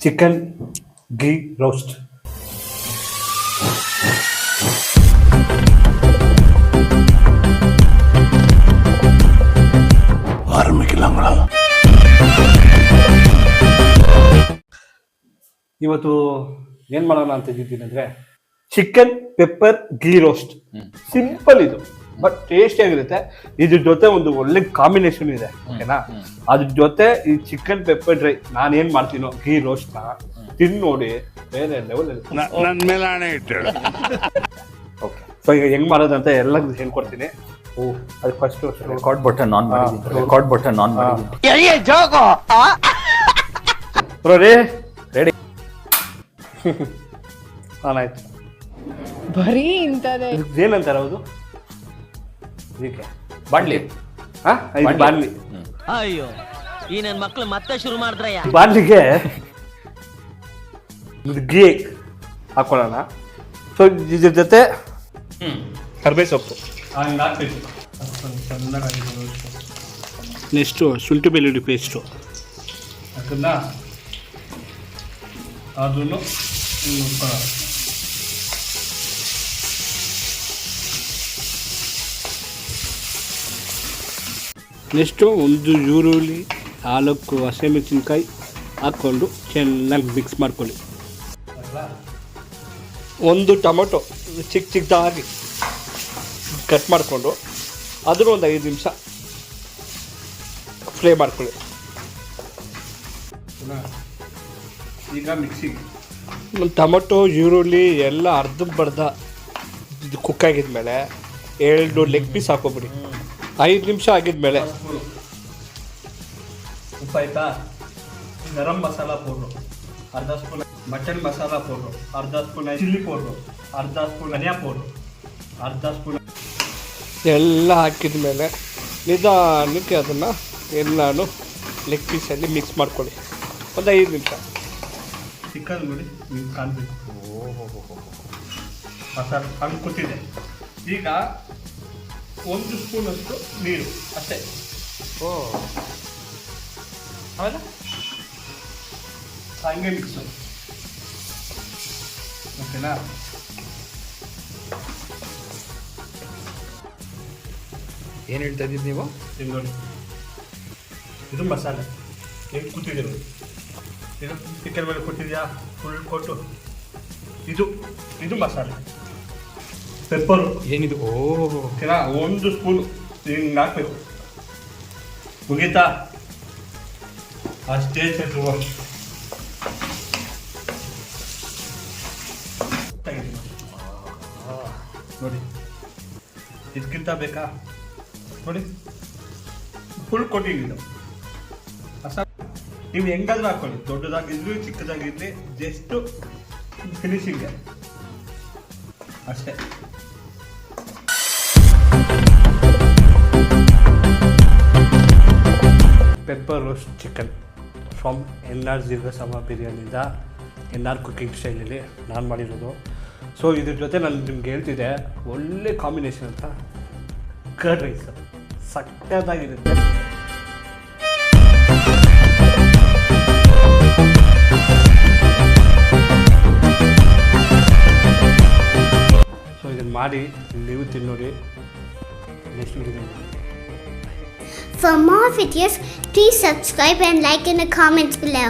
Chicken ghee roast. ಇವತ್ತು ಏನ್ ಮಾಡೋಣ ಅಂತ ಇದ್ದೀನಿ ಅಂದ್ರೆ chicken pepper ghee roast. Simple ಇದು, ಬಟ್ ಟೇಸ್ಟಿ ಆಗಿರುತ್ತೆ. ಇದ್ರ ಜೊತೆ ಒಂದು ಒಳ್ಳೆ ಕಾಂಬಿನೇಷನ್ ಇದೆ, ಓಕೆನಾ? ಅದ್ರ ಜೊತೆ ಈ ಚಿಕನ್ ಪೆಪ್ಪರ್ ಡ್ರೈ ನಾನು ಏನ್ ಮಾಡ್ತೀನೋ ಗೀ ರೋಸ್ಟ್ ನ ತಿಂದು ನೋಡಿ ಬೇರೆ ಲೆವೆಲ್ ನನ್ನ ಮೇಲೆ ಹಣೆ ಇಟ್ಟಳು. ಓಕೆ, ಸೊ ಈಗ ಹೆಂಗ್ ಮಾಡೋದಂತ ಎಲ್ಲ ಹೇಳ್ಕೊಡ್ತೀನಿ. ಅದು ಫಸ್ಟ್ ರೆಕಾರ್ಡ್ ಬಟನ್ ಆನ್ ಮಾಡಿದ್ದೀನಿ. ರೆಕಾರ್ಡ್ ಬಟನ್ ಆನ್ ಮಾಡಿದ್ದೀನಿ. ರೆಡಿ ಆಯ್ತು. ಬರೀ ಇಂಥದ್ದೇ. ಏನಂತಾರ ಹೌದು ಇದಕ್ಕೆ? ಬಾಣ್ಲಿ. ಇದು ಬಾಣ್ಲಿ. ಅಯ್ಯೋ, ಈ ನನ್ನ ಮಕ್ಳು ಮತ್ತೆ ಶುರು ಮಾಡಿದ್ರಯ್ಯ. ಬಾಣ್ಲಿಗೆ ಗೀ ಹಾಕೊಳ್ಳೋಣ. ಸೊ ಇದ್ರ ಜೊತೆ ಕರ್ಬೇವು ಸೊಪ್ಪು ಹಾಕ್ಬೇಕು. ನೆಕ್ಸ್ಟು ಶುಂಠಿ ಬೆಳ್ಳುಳ್ಳಿ ಪೇಸ್ಟು ಅದನ್ನ ಅದನ್ನು ನೆಕ್ಸ್ಟು ಒಂದು ಈರುಳ್ಳಿ 4 ಹಸಿಮೆಣಸಿನ್ಕಾಯಿ ಹಾಕ್ಕೊಂಡು ಚೆನ್ನಾಗಿ ಮಿಕ್ಸ್ ಮಾಡ್ಕೊಳ್ಳಿ. ಒಂದು ಟೊಮೊಟೊ ಚಿಕ್ಕದಾಗಿ ಕಟ್ ಮಾಡಿಕೊಂಡು ಅದನ್ನು ಒಂದು 5 ನಿಮಿಷ ಫ್ರೈ ಮಾಡ್ಕೊಳ್ಳಿ. ಈಗ ಮಿಕ್ಸಿಗೆ ಟೊಮೊಟೊ ಈರುಳ್ಳಿ ಎಲ್ಲ ಅರ್ಧಂಬರ್ಧ ಇದು ಕುಕ್ ಆಗಿದ್ಮೇಲೆ 2 ಲೆಗ್ ಪೀಸ್ ಹಾಕೋಬಿಡಿ. 5 ನಿಮಿಷ ಆಗಿದ್ಮೇಲೆ ಉಪ್ಪು ಆಯ್ತಾ, ಗರಂ ಮಸಾಲ ಪೌಡ್ರು ಅರ್ಧ ಸ್ಪೂನ್, ಮಟನ್ ಮಸಾಲ ಪೌಡ್ರು ಅರ್ಧ ಸ್ಪೂನ್, ಚಿಲ್ಲಿ ಪೌಡ್ರು ಅರ್ಧ ಸ್ಪೂನ್, ಧನಿಯಾ ಪೌಡ್ರು ಅರ್ಧ ಸ್ಪೂನ್ ಎಲ್ಲ ಹಾಕಿದ ಮೇಲೆ ನಿಧಾನಕ್ಕೆ ಅದನ್ನು ಎಲ್ಲನೂ ಲೆಗ್ ಪೀಸಲ್ಲಿ ಮಿಕ್ಸ್ ಮಾಡ್ಕೊಳ್ಳಿ. ಒಂದು 5 ನಿಮಿಷ. ಚಿಕನ್ ನೋಡಿ ನೀವು ಕಾಣಬೇಕು, ಮಸಾಲೆ ಹಂಗೆ ಕೂತಿದೆ. ಈಗ 1 ಸ್ಪೂನಷ್ಟು ನೀರು ಅಷ್ಟೇ. ಆಮೇಲೆ ಹಂಗೆ ಮಿಕ್ಸು, ಓಕೆನಾ? ಏನು ಹೇಳ್ತಾ ಇದ್ದೀರಿ ನೀವು? ಇದು ನೋಡಿ, ಇದು ಮಸಾಲೆ ಹೆಂಗೆ ಕೂತಿದೆ ನೋಡಿ. ಇದು ಚಿಕನ್ ಮೇಲೆ ಕೊಟ್ಟಿದ್ಯಾ ಫುಲ್ ಕೊಟ್ಟು, ಇದು ಮಸಾಲೆ ಪೆಪ್ಪರು ಏನಿದು? ಓಕೆನಾ? 1 ಸ್ಪೂನು ಹಿಂಗೆ ಹಾಕ್ಬೇಕು. ಮುಗೀತಾ? ಅಷ್ಟೇ ನೋಡಿ, ಇದಕ್ಕಿಂತ ಬೇಕಾ ನೋಡಿ, ಫುಲ್ ಕೊಟ್ಟಿಂಗ್ ಇದು ಮಸಾಲೆ. ನೀವು ಹೆಂಗಾದ್ರೂ ಹಾಕೊಳ್ಳಿ, ದೊಡ್ಡದಾಗಿರ್ಲಿ ಚಿಕ್ಕದಾಗಿರ್ಲಿ, ಜಸ್ಟ್ ಫಿನಿಶಿಂಗ್ ಅಷ್ಟೇ. Pepper roast chicken from NR ಜೀರ್ಗಸಮ ಬಿರಿಯಾನಿಯಿಂದ NR cooking ಸ್ಟೈಲಲ್ಲಿ ನಾನು ಮಾಡಿರೋದು. ಸೊ ಇದ್ರ ಜೊತೆ ನಾನು ನಿಮ್ಗೆ ಹೇಳ್ತಿದ್ದೆ ಒಳ್ಳೆ ಕಾಂಬಿನೇಷನ್ ಅಂತ ಕರ್ಡ್ ರೈಸ್ ಸಕ್ಕತ್ತಾಗಿರುತ್ತೆ. ಸೊ ಇದನ್ನು ಮಾಡಿ ನೀವು ತಿನ್ನೋಡಿ. Next video. For more videos, please subscribe and like in the comments below.